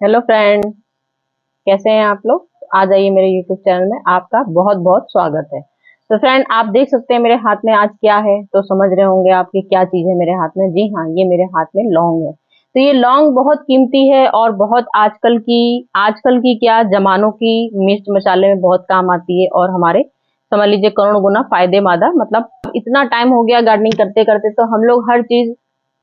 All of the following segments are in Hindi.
हेलो फ्रेंड, कैसे हैं आप लोग। आ जाइए मेरे यूट्यूब चैनल में, आपका बहुत बहुत स्वागत है। तो फ्रेंड, आप देख सकते हैं मेरे हाथ में आज क्या है, तो समझ रहे होंगे आपकी क्या चीज है मेरे हाथ में। जी हाँ, ये मेरे हाथ में लौंग है। तो ये लौंग बहुत कीमती है और बहुत आजकल की क्या जमानों की मिर्च मसाले में बहुत काम आती है और हमारे समझ लीजिए करोड़ गुना फायदेमंद। मतलब इतना टाइम हो गया गार्डनिंग करते करते, तो हम लोग हर चीज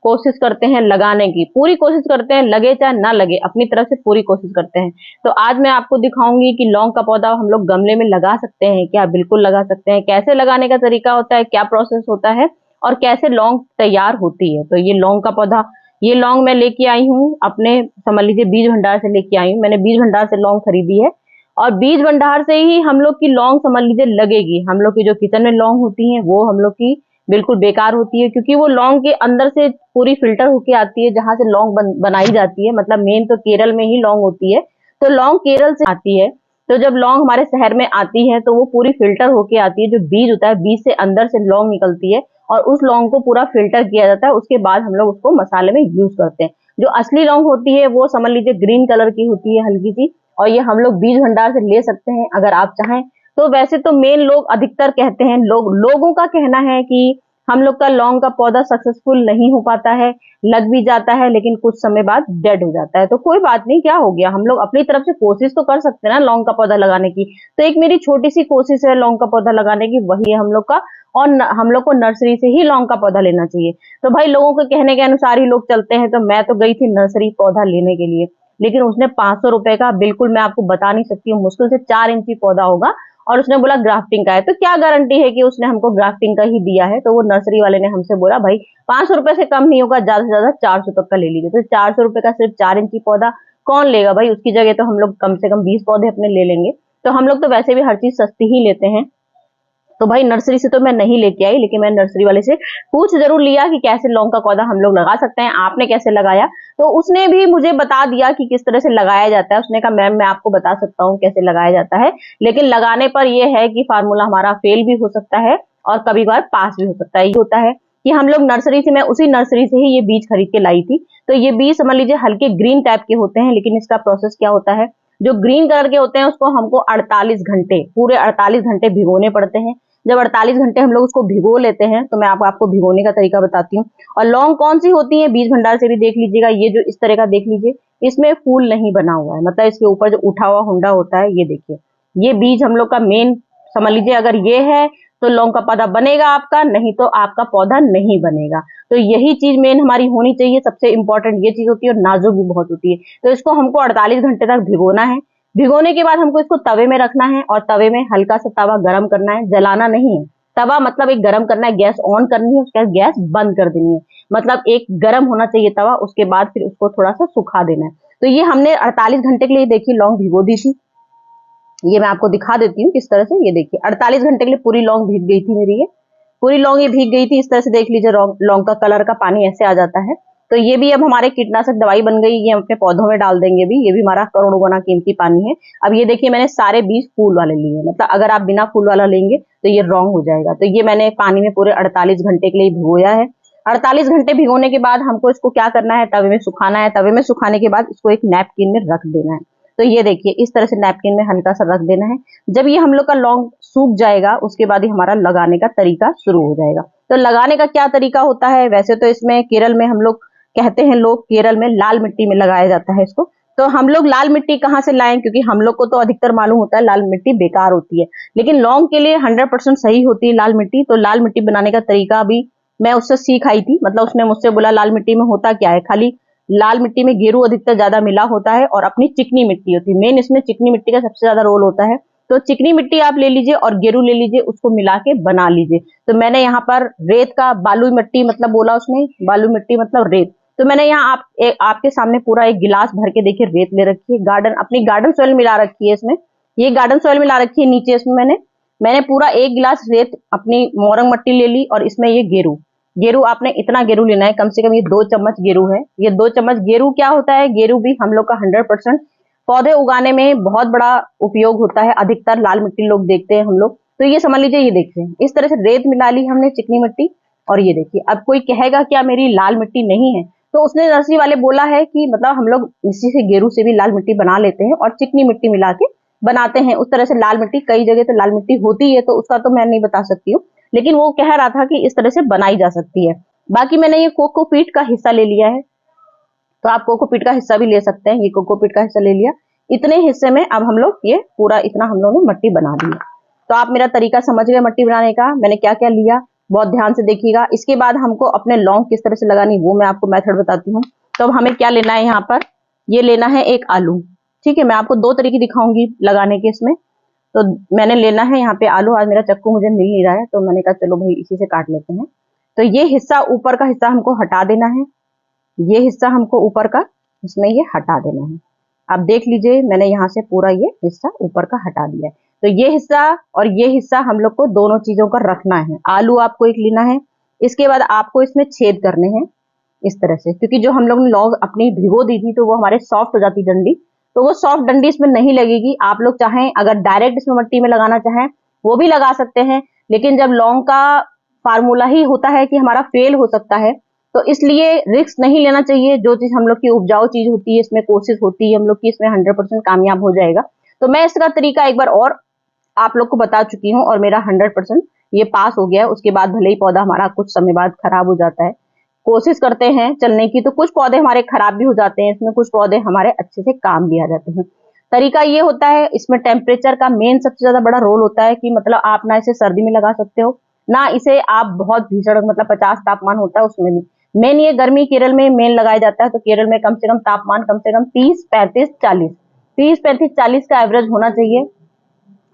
कोशिश करते हैं लगाने की, पूरी कोशिश करते हैं, लगे चाहे ना लगे अपनी तरफ से पूरी कोशिश करते हैं। तो आज मैं आपको दिखाऊंगी कि लौंग का पौधा हम लोग गमले में लगा सकते हैं क्या। बिल्कुल लगा सकते हैं। कैसे लगाने का तरीका होता है, क्या प्रोसेस होता है और कैसे लौंग तैयार होती है। तो ये लौंग का पौधा, ये लौंग मैं लेके आई हूँ अपने समझ लीजिए बीज भंडार से लेके आई हूँ। मैंने बीज भंडार से लौंग खरीदी है और बीज भंडार से ही हम लोग की लौंग समझ लीजिए लगेगी। हम लोग की जो किचन में लौंग होती है वो हम लोग की बिल्कुल बेकार होती है, क्योंकि वो लौंग के अंदर से पूरी फिल्टर होके आती है जहां से लौंग बनाई जाती है। मतलब मेन तो केरल में ही लौंग होती है, तो लौंग केरल से आती है। तो जब लौंग हमारे शहर में आती है तो वो पूरी फिल्टर होके आती है। जो बीज होता है, बीज से अंदर से लौंग निकलती है और उस लौंग को पूरा फिल्टर किया जाता है। उसके बाद हम लोग उसको मसाले में यूज करते हैं। जो असली लौंग होती है वो समझ लीजिए ग्रीन कलर की होती है, हल्की सी। और ये हम लोग बीज भंडार से ले सकते हैं अगर आप चाहें तो। वैसे तो मेन लोग अधिकतर कहते हैं, लोगों का कहना है कि हम लोग का लौंग का पौधा सक्सेसफुल नहीं हो पाता है। लग भी जाता है लेकिन कुछ समय बाद डेड हो जाता है। तो कोई बात नहीं, क्या हो गया, हम लोग अपनी तरफ से कोशिश तो कर सकते हैं ना लौंग का पौधा लगाने की। तो एक मेरी छोटी सी कोशिश है लौंग का पौधा लगाने की, वही है हम लोग का। और हम लोग को नर्सरी से ही लौंग का पौधा लेना चाहिए। तो भाई लोगों के कहने के अनुसार ही लोग चलते हैं। तो मैं तो गई थी नर्सरी पौधा लेने के लिए, लेकिन उसने 500 रुपए का, बिल्कुल मैं आपको बता नहीं सकती हूँ, मुश्किल से 4 इंची पौधा होगा। और उसने बोला ग्राफ्टिंग का है। तो क्या गारंटी है कि उसने हमको ग्राफ्टिंग का ही दिया है। तो वो नर्सरी वाले ने हमसे बोला भाई 500 रुपए से कम नहीं होगा, ज्यादा से ज्यादा 400 तक का ले लीजिए। तो 400 रुपए का सिर्फ 4 इंची पौधा कौन लेगा भाई। उसकी जगह तो हम लोग कम से कम 20 पौधे अपने ले लेंगे। तो हम लोग तो वैसे भी हर चीज सस्ती ही लेते हैं। तो भाई नर्सरी से तो मैं नहीं लेके आई, लेकिन मैं नर्सरी वाले से पूछ जरूर लिया कि कैसे लौंग का पौधा हम लोग लगा सकते हैं, आपने कैसे लगाया। तो उसने भी मुझे बता दिया कि किस तरह से लगाया जाता है। उसने कहा मैम मैं आपको बता सकता हूँ कैसे लगाया जाता है, लेकिन लगाने पर यह है कि फार्मूला हमारा फेल भी हो सकता है और कभी कभार पास भी हो सकता है। ये होता है कि हम लोग नर्सरी से, मैं उसी नर्सरी से ही ये बीज खरीद के लाई थी। तो ये बीज समझ लीजिए हल्के ग्रीन टाइप के होते हैं, लेकिन इसका प्रोसेस क्या होता है, जो ग्रीन कलर के होते हैं उसको हमको 48 घंटे, पूरे 48 घंटे भिगोने पड़ते हैं। जब 48 घंटे हम लोग उसको भिगो लेते हैं, तो मैं आपको भिगोने का तरीका बताती हूँ। और लौंग कौन सी होती है, बीज भंडार से भी देख लीजिएगा। ये जो इस तरह का देख लीजिए, इसमें फूल नहीं बना हुआ है, मतलब इसके ऊपर जो उठा हुआ हुंडा होता है, ये देखिए। ये बीज हम लोग का मेन समझ लीजिए, अगर ये है तो लौंग का पौधा बनेगा आपका, नहीं तो आपका पौधा नहीं बनेगा। तो यही चीज मेन हमारी होनी चाहिए, सबसे इंपॉर्टेंट ये चीज होती है। और नाजुक भी बहुत होती है। तो इसको हमको 48 घंटे तक भिगोना है। भिगोने के बाद हमको इसको तवे में रखना है और तवे में हल्का सा तवा गरम करना है, जलाना नहीं है। तवा मतलब एक गरम करना है, गैस ऑन करनी है, उसके बाद गैस बंद कर देनी है। मतलब एक गरम होना चाहिए तवा, उसके बाद फिर उसको थोड़ा सा सुखा देना है। तो ये हमने 48 घंटे के लिए देखिए लौंग भिगो दी थी। ये मैं आपको दिखा देती हूँ किस तरह से। ये देखिए 48 घंटे के लिए पूरी लौंग भीग गई थी मेरी, ये पूरी लौंग ये भीग गई थी। इस तरह से देख लीजिए लौंग का कलर का पानी ऐसे आ जाता है। तो ये भी अब हमारे कीटनाशक दवाई बन गई, ये हम अपने पौधों में डाल देंगे भी। ये भी हमारा करोड़ों गुना कीमती पानी है। अब ये देखिए मैंने सारे बीज फूल वाले लिए, मतलब अगर आप बिना फूल वाला लेंगे तो ये रॉन्ग हो जाएगा। तो ये मैंने पानी में पूरे 48 घंटे के लिए भिगोया है। 48 घंटे भिगोने के बाद हमको इसको क्या करना है, तवे में सुखाना है। तवे में सुखाने के बाद इसको एक नैपकिन में रख देना है। तो ये देखिए इस तरह से नैपकिन में हल्का सा रख देना है। जब ये हम लोग का लौंग सूख जाएगा, उसके बाद ही हमारा लगाने का तरीका शुरू हो जाएगा। तो लगाने का क्या तरीका होता है, वैसे तो इसमें केरल में हम लोग कहते हैं, लोग केरल में लाल मिट्टी में लगाया जाता है इसको। तो हम लोग लाल मिट्टी कहाँ से लाएं, क्योंकि हम लोग को तो अधिकतर मालूम होता है लाल मिट्टी बेकार होती है, लेकिन लौंग के लिए 100% सही होती है लाल मिट्टी। तो लाल मिट्टी बनाने का तरीका भी मैं उससे सीख आई थी। मतलब उसने मुझसे बोला लाल मिट्टी में होता क्या है, खाली लाल मिट्टी में गेरू अधिकतर ज्यादा मिला होता है और अपनी चिकनी मिट्टी होती है। मेन इसमें चिकनी मिट्टी का सबसे ज्यादा रोल होता है। तो चिकनी मिट्टी आप ले लीजिए और गेरू ले लीजिए, उसको मिला के बना लीजिए। तो मैंने यहाँ पर रेत का बालू मिट्टी मतलब बोला उसने, बालू मिट्टी मतलब रेत। तो मैंने यहाँ आपके सामने पूरा एक गिलास भर के देखिए रेत ले रखी है। अपनी गार्डन सॉइल मिला रखी है इसमें, ये गार्डन सॉइल मिला रखी है नीचे इसमें। मैंने पूरा एक गिलास रेत अपनी मोरंग मिट्टी ले ली और इसमें ये गेरू। गेरू आपने इतना गेरू लेना है, कम से कम ये 2 चम्मच गेरू है। ये 2 चम्मच गेरू क्या होता है, गेरू भी हम लोग का 100% पौधे उगाने में बहुत बड़ा उपयोग होता है। अधिकतर लाल मिट्टी लोग देखते हैं हम लोग। तो ये समझ लीजिए, ये देखिए इस तरह से रेत मिला ली हमने, चिकनी मिट्टी। और ये देखिए, अब कोई कहेगा क्या मेरी लाल मिट्टी नहीं है, तो उसने नर्सरी वाले बोला है कि मतलब हम लोग इसी से गेरू से भी लाल मिट्टी बना लेते हैं और चिकनी मिट्टी मिला के बनाते हैं। उस तरह से लाल मिट्टी, कई जगह तो लाल मिट्टी होती है, तो उसका तो मैं नहीं बता सकती हूँ, लेकिन वो कह रहा था कि इस तरह से बनाई जा सकती है। बाकी मैंने ये कोकोपीट का हिस्सा ले लिया है, तो आप कोकोपीट का हिस्सा भी ले सकते हैं। ये कोकोपीट का हिस्सा ले लिया। इतने हिस्से में अब हम लोग ये पूरा इतना हम लोगों ने मट्टी बना दी है। तो आप मेरा तरीका समझ गए मट्टी बनाने का, मैंने क्या क्या लिया, बहुत ध्यान से देखिएगा। इसके बाद हमको अपने लौंग किस तरह से लगानी वो मैं आपको मेथड बताती हूँ। तो अब हमें क्या लेना है, यहाँ पर ये लेना है एक आलू। ठीक है, मैं आपको दो तरीके दिखाऊंगी लगाने के इसमें। तो मैंने लेना है यहाँ पे आलू। आज मेरा चक्कू मुझे मिल नहीं रहा है, तो मैंने कहा चलो भाई इसी से काट लेते हैं। तो ये हिस्सा, ऊपर का हिस्सा हमको हटा देना है। ये हिस्सा हमको ऊपर का इसमें ये हटा देना है। आप देख लीजिए, मैंने यहाँ से पूरा ये हिस्सा ऊपर का हटा दिया है। तो ये हिस्सा और ये हिस्सा हम लोग को दोनों चीजों का रखना है। आलू आपको एक लेना है। इसके बाद आपको इसमें छेद करने हैं इस तरह से, क्योंकि जो हम लोग ने लौंग अपनी भिगो दी थी तो वो हमारे सॉफ्ट हो जाती डंडी, तो वो सॉफ्ट डंडी इसमें नहीं लगेगी। आप लोग चाहें अगर डायरेक्ट इसमें मट्टी में लगाना चाहें वो भी लगा सकते हैं, लेकिन जब लौंग का फार्मूला ही होता है कि हमारा फेल हो सकता है, तो इसलिए रिस्क नहीं लेना चाहिए। जो चीज हम लोग की उपजाऊ चीज होती है, इसमें कोशिश होती है हम लोग की इसमें 100% कामयाब हो जाएगा। तो मैं इसका तरीका एक बार और आप लोग को बता चुकी हूँ और मेरा 100% ये पास हो गया। उसके बाद भले ही पौधा हमारा कुछ समय बाद खराब हो जाता है, कोशिश करते हैं चलने की, तो कुछ पौधे हमारे खराब भी हो जाते हैं इसमें, कुछ पौधे हमारे अच्छे से काम भी आ जाते हैं। तरीका ये होता है, इसमें टेम्परेचर का मेन सबसे ज्यादा बड़ा रोल होता है कि मतलब आप ना इसे सर्दी में लगा सकते हो, ना इसे आप बहुत भीषण मतलब 50 तापमान होता है उसमें भी। मेन ये गर्मी केरल में मेन लगाया जाता है, तो केरल में कम से कम तापमान कम से कम 30 35 40 का एवरेज होना चाहिए।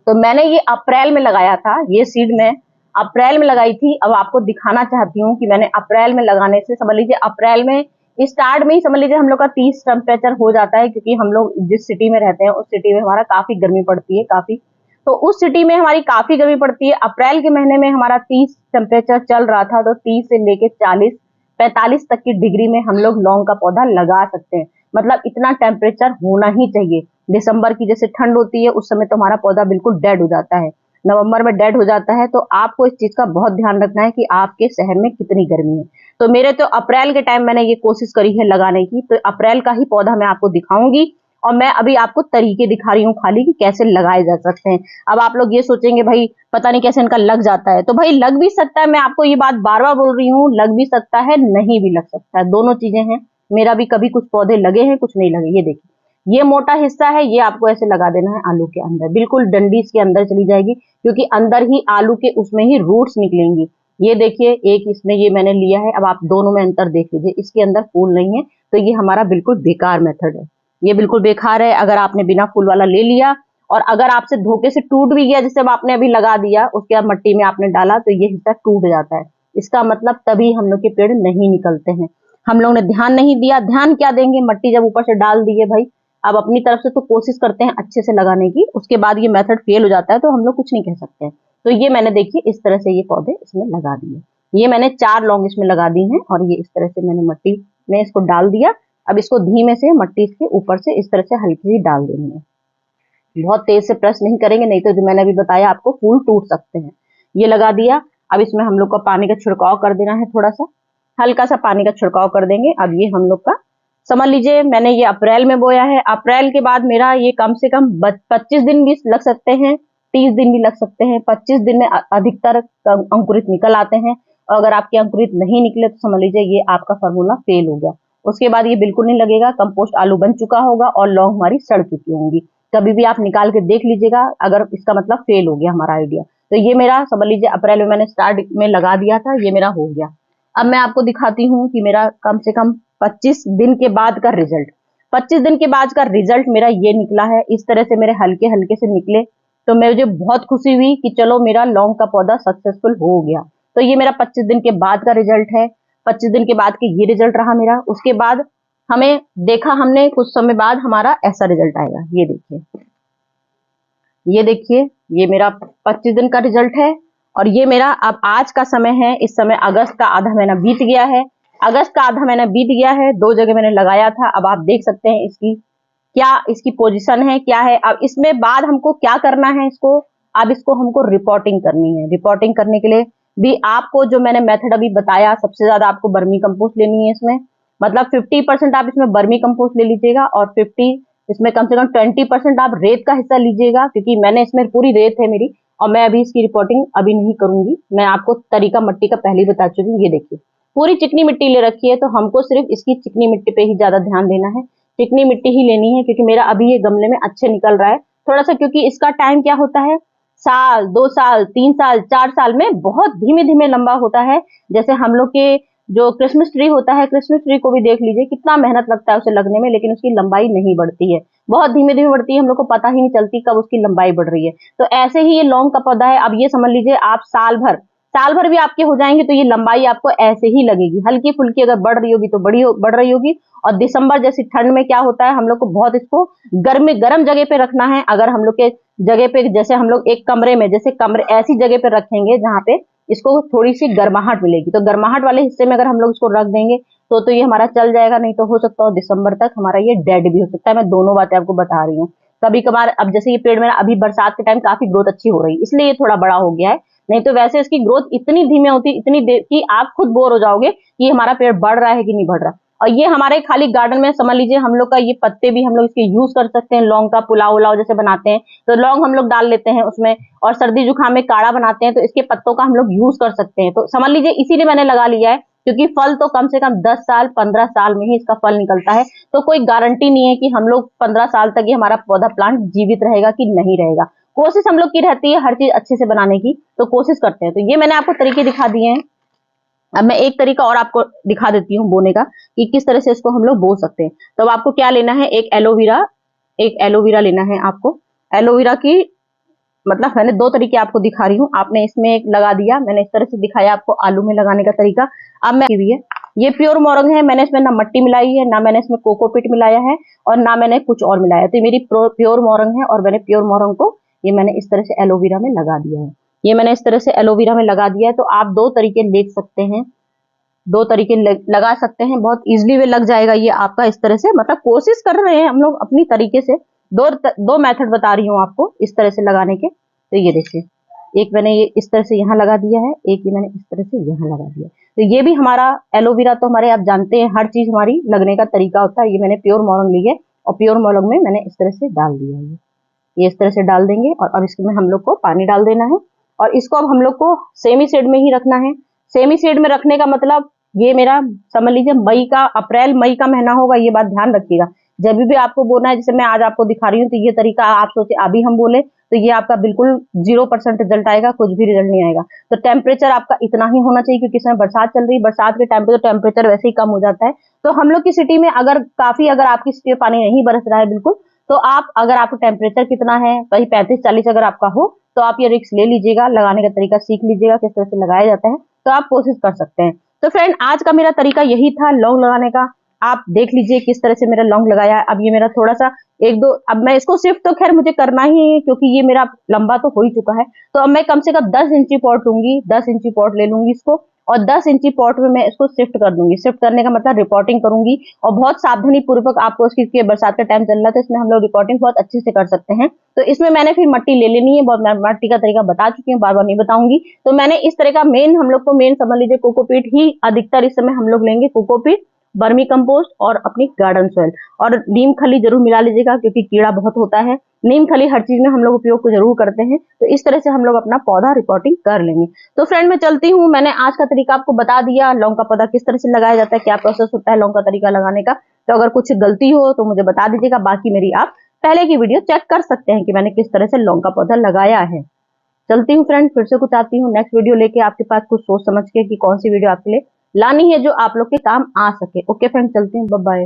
तो मैंने ये अप्रैल में लगाया था, ये सीड में अप्रैल में लगाई थी। अब आपको दिखाना चाहती हूँ कि मैंने अप्रैल में लगाने से, समझ लीजिए अप्रैल में स्टार्ट में ही समझ लीजिए हम लोग का 30 टेम्परेचर हो जाता है, क्योंकि हम लोग जिस सिटी में रहते हैं उस सिटी में हमारा काफी गर्मी पड़ती है काफी। तो उस सिटी में हमारी काफी गर्मी पड़ती है। अप्रैल के महीने में हमारा 30 टेम्परेचर चल रहा था, तो 30 से लेके 40 45 तक की डिग्री में हम लोग लौंग का पौधा लगा सकते हैं। मतलब इतना टेम्परेचर होना ही चाहिए। दिसंबर की जैसे ठंड होती है उस समय तो हमारा पौधा बिल्कुल डेड हो जाता है, नवंबर में डेड हो जाता है। तो आपको इस चीज का बहुत ध्यान रखना है कि आपके शहर में कितनी गर्मी है। तो मेरे तो अप्रैल के टाइम मैंने ये कोशिश करी है लगाने की, तो अप्रैल का ही पौधा मैं आपको दिखाऊंगी। और मैं अभी आपको तरीके दिखा रही हूँ खाली कि कैसे लगाए जा सकते हैं। अब आप लोग ये सोचेंगे भाई पता नहीं कैसे इनका लग जाता है, तो भाई लग भी सकता है। मैं आपको ये बात बार बार बोल रही हूँ, लग भी सकता है, नहीं भी लग सकता है, दोनों चीजें हैं। मेरा भी कभी कुछ पौधे लगे हैं, कुछ नहीं लगे। ये देखिए, ये मोटा हिस्सा है, ये आपको ऐसे लगा देना है आलू के अंदर, बिल्कुल डंडी इसके अंदर चली जाएगी, क्योंकि अंदर ही आलू के उसमें ही रूट्स निकलेंगी। ये देखिए, एक इसमें ये मैंने लिया है। अब आप दोनों में अंतर देख लीजिए, इसके अंदर फूल नहीं है, तो ये हमारा बिल्कुल बेकार मेथड है, ये बिल्कुल बेकार है। अगर आपने बिना फूल वाला ले लिया और अगर आपसे धोखे से टूट भी गया, जैसे आपने अभी लगा दिया, उसके बाद मट्टी में आपने डाला तो ये हिस्सा टूट जाता है, इसका मतलब तभी हम लोग के पेड़ नहीं निकलते हैं। हम लोग ने ध्यान नहीं दिया। ध्यान क्या देंगे, मट्टी जब ऊपर से डाल दिए भाई, अब अपनी तरफ से तो कोशिश करते हैं अच्छे से लगाने की, उसके बाद ये मेथड फेल हो जाता है तो हम लोग कुछ नहीं कह सकते हैं। तो ये मैंने देखिए इस तरह से ये पौधे इसमें लगा दिए। ये मैंने 4 लौंग इसमें लगा दी हैं और ये इस तरह से मैंने मट्टी में इसको डाल दिया। अब इसको धीमे से मट्टी इसके ऊपर से इस तरह से हल्की सी डाल देनी है, बहुत तेज से प्रेस नहीं करेंगे, नहीं तो जो मैंने अभी बताया आपको फूल टूट सकते हैं। ये लगा दिया। अब इसमें हम लोग को पानी का छिड़काव कर देना है, थोड़ा सा हल्का सा पानी का छिड़काव कर देंगे। अब ये हम लोग का समझ लीजिए, मैंने ये अप्रैल में बोया है। अप्रैल के बाद मेरा ये कम से कम 25 दिन भी लग सकते हैं, 30 दिन भी लग सकते हैं। 25 दिन में अधिकतर अंकुरित निकल आते हैं, और अगर आपके अंकुरित नहीं निकले तो समझ लीजिए ये आपका फॉर्मूला फेल हो गया। उसके बाद ये बिल्कुल नहीं लगेगा, कंपोस्ट आलू बन चुका होगा और लौंग हमारी सड़ चुकी होंगी। कभी भी आप निकाल के देख लीजिएगा, अगर इसका मतलब फेल हो गया हमारा आइडिया। तो ये मेरा समझ लीजिए अप्रैल में मैंने स्टार्ट में लगा दिया था, ये मेरा हो गया। अब मैं आपको दिखाती हूँ कि मेरा कम से कम 25 दिन के बाद का रिजल्ट, 25 दिन के बाद का रिजल्ट मेरा ये निकला है। इस तरह से मेरे हल्के हल्के से निकले, तो मुझे बहुत खुशी हुई कि चलो मेरा लौंग का पौधा सक्सेसफुल हो गया। तो ये मेरा 25 दिन के बाद का रिजल्ट है। 25 दिन के बाद के ये रिजल्ट रहा मेरा। उसके बाद हमें देखा हमने कुछ समय बाद हमारा ऐसा रिजल्ट आएगा। ये देखिए, ये देखिए, ये मेरा 25 दिन का रिजल्ट है। और ये मेरा अब आज का समय है, इस समय अगस्त का आधा महीना बीत गया है। अगस्त का आधा महीना बीत गया है, 2 जगह मैंने लगाया था। अब आप देख सकते हैं इसकी क्या इसकी पोजीशन है, क्या है। अब इसमें बाद हमको क्या करना है, इसको अब इसको हमको रिपोर्टिंग करनी है। रिपोर्टिंग करने के लिए भी आपको जो मैंने मेथड अभी बताया, सबसे ज्यादा आपको वर्मी कंपोस्ट लेनी है इसमें, मतलब 50% आप इसमें वर्मी कंपोस्ट ले लीजिएगा और 50 इसमें कम से कम 20% आप रेत का हिस्सा लीजिएगा, क्योंकि मैंने इसमें पूरी रेत है मेरी और मैं अभी इसकी रिपोर्टिंग अभी नहीं करूंगी। मैं आपको तरीका मट्टी का पहले ही बता चुकी हूँ। ये देखिए पूरी चिकनी मिट्टी ले रखी है, तो हमको सिर्फ इसकी चिकनी मिट्टी पे ही ज्यादा ध्यान देना है। चिकनी मिट्टी ही लेनी है, क्योंकि मेरा अभी ये गमले में अच्छे निकल रहा है थोड़ा सा, क्योंकि इसका टाइम क्या होता है, साल 2 साल 3 साल 4 साल में बहुत धीमे धीमे लंबा होता है। जैसे हम लोग के जो क्रिसमस ट्री होता है, क्रिसमस ट्री को भी देख लीजिए कितना मेहनत लगता है उसे लगने में, लेकिन उसकी लंबाई नहीं बढ़ती है, बहुत धीमे धीमे बढ़ती है, हम लोग को पता ही नहीं चलती कब उसकी लंबाई बढ़ रही है। तो ऐसे ही ये लौंग का पौधा है। अब ये समझ लीजिए आप साल भर भी आपके हो जाएंगे तो ये लंबाई आपको ऐसे ही लगेगी, हल्की फुल्की अगर बढ़ रही होगी तो बढ़ रही होगी। और दिसंबर जैसी ठंड में क्या होता है, हम लोग को बहुत इसको गर्म जगह पे रखना है। अगर हम लोग के जगह पे, जैसे हम लोग एक कमरे में, जैसे कमरे ऐसी जगह पे रखेंगे जहाँ पे इसको थोड़ी सी गर्माहट मिलेगी, तो गर्माहट वाले हिस्से में अगर हम लोग इसको रख देंगे तो ये हमारा चल जाएगा, नहीं तो हो सकता है दिसंबर तक हमारा ये डेड भी हो सकता है। मैं दोनों बातें आपको बता रही हूँ। कभी कभार अब जैसे ये पेड़ मेरा अभी बरसात के टाइम काफी ग्रोथ अच्छी हो रही है, इसलिए ये थोड़ा बड़ा हो गया है, नहीं तो वैसे इसकी ग्रोथ इतनी धीमी होती, इतनी देर की आप खुद बोर हो जाओगे कि हमारा पेड़ बढ़ रहा है कि नहीं बढ़ रहा। और ये हमारे खाली गार्डन में समझ लीजिए हम लोग का ये पत्ते भी हम लोग इसके यूज कर सकते हैं। लौंग का पुलाव उलाव जैसे बनाते हैं तो लौंग हम लोग डाल लेते हैं उसमें, और सर्दी जुकाम में काढ़ा बनाते हैं तो इसके पत्तों का हम लोग यूज कर सकते हैं। तो समझ लीजिए इसीलिए मैंने लगा लिया है, क्योंकि फल तो कम से कम 10 साल 15 साल में ही इसका फल निकलता है। तो कोई गारंटी नहीं है कि हम लोग 15 साल तक ही हमारा पौधा प्लांट जीवित रहेगा कि नहीं रहेगा। कोशिश हम लोग की रहती है हर चीज अच्छे से बनाने की, तो कोशिश करते हैं। तो ये मैंने आपको तरीके दिखा दिए हैं। अब मैं एक तरीका और आपको दिखा देती हूँ बोने का, कि किस तरह से इसको हम लोग बो सकते हैं। तो अब आपको क्या लेना है, एक एलोवेरा लेना है आपको। एलोवेरा की मतलब मैंने 2 तरीके आपको दिखा रही हूँ। आपने इसमें एक लगा दिया, मैंने इस तरह से दिखाया आपको आलू में लगाने का तरीका। अब मैं भी है, ये प्योर मोरंग है, मैंने इसमें ना मट्टी मिलाई है, ना मैंने इसमें कोकोपीट मिलाया है, और ना मैंने कुछ और मिलाया। तो मेरी प्योर मोरंग है, और मैंने प्योर मोरंग को ये मैंने इस तरह से एलोवेरा में लगा दिया है। ये मैंने इस तरह से एलोवेरा में लगा दिया है। तो आप 2 तरीके देख सकते हैं, 2 तरीके लगा सकते हैं, बहुत इजीली वे लग जाएगा ये आपका इस तरह से। मतलब कोशिश कर रहे हैं हम लोग अपनी तरीके से, दो मेथड बता रही हूँ आपको इस तरह से लगाने के। तो ये देखिए, एक मैंने ये इस तरह से यहाँ लगा दिया है, एक ये मैंने इस तरह से यहाँ लगा दिया। तो ये भी हमारा एलोवेरा, तो हमारे आप जानते हैं हर चीज हमारी लगने का तरीका होता है। ये मैंने प्योर मोरंग ली है, और प्योर मोरंग में मैंने इस तरह से डाल दिया है, ये इस तरह से डाल देंगे। और अब इसमें हम लोग को पानी डाल देना है, और इसको अब हम लोग को सेमी शेड में ही रखना है। सेमी शेड में रखने का मतलब ये मेरा समझ लीजिए अप्रैल मई का महीना होगा, ये बात ध्यान रखिएगा। जब भी आपको बोना है, जैसे मैं आज आपको दिखा रही हूँ, तो ये तरीका आप सोचे अभी हम बोले तो ये आपका बिल्कुल 0% रिजल्ट आएगा, कुछ भी रिजल्ट नहीं आएगा। तो टेम्परेचर आपका इतना ही होना चाहिए, क्योंकि इसमें बरसात चल रही है, बरसात के टाइम पे तो टेम्परेचर वैसे ही कम हो जाता है। तो हम लोग की सिटी में अगर आपकी सिटी में पानी नहीं बरस रहा है बिल्कुल, तो अगर आपको टेम्परेचर कितना है, वही 35-40 अगर आपका हो, तो आप ये रिक्स ले लीजिएगा, लगाने का तरीका सीख लीजिएगा किस तरह से लगाया जाता है, तो आप कोशिश कर सकते हैं। तो फ्रेंड आज का मेरा तरीका यही था लौंग लगाने का। आप देख लीजिए किस तरह से मेरा लौंग लगाया है। अब ये मेरा थोड़ा सा अब मैं इसको शिफ्ट तो खैर मुझे करना ही है, क्योंकि ये मेरा लंबा तो हो ही चुका है। तो अब मैं कम से कम 10 इंची पॉट लूंगी, 10 इंची पॉट ले लूंगी इसको, और 10 इंची पॉट में मैं इसको शिफ्ट कर दूंगी। शिफ्ट करने का मतलब रिपोर्टिंग करूंगी, और बहुत सावधानी पूर्वक आपको इसकी बरसात का टाइम चल रहा है, तो इसमें हम लोग रिपोर्टिंग बहुत अच्छे से कर सकते हैं। तो इसमें मैंने फिर मट्टी ले लेनी है, बहुत मट्टी का तरीका बता चुकी हूँ, बार बार नहीं बताऊंगी। तो मैंने इस तरह का हम लोग को मेन समझ लीजिए कोकोपीट ही अधिकतर इस समय हम लोग लेंगे, कोकोपीट, वर्मी कंपोस्ट और अपनी गार्डन सॉइल, और नीम खली जरूर मिला लीजिएगा, क्योंकि कीड़ा बहुत होता है। नीम खली हर चीज में हम लोग उपयोग को जरूर करते हैं। तो इस तरह से हम लोग अपना पौधा रिपोर्टिंग कर लेंगे। तो फ्रेंड मैं चलती हूँ, मैंने आज का तरीका आपको बता दिया, लौंग का पौधा किस तरह से लगाया जाता है, क्या प्रोसेस होता है लौंग का तरीका लगाने का। तो अगर कुछ गलती हो तो मुझे बता दीजिएगा, बाकी मेरी आप पहले की वीडियो चेक कर सकते हैं कि मैंने किस तरह से लौंग का पौधा लगाया है। चलती हूँ फ्रेंड, फिर से कुछ आती हूँ नेक्स्ट वीडियो लेके आपके पास, कुछ सोच समझ के कि कौन सी वीडियो आपके लिए लानी है जो आप लोग के काम आ सके। ओके फ्रेंड, चलती हूँ, बाय बाय।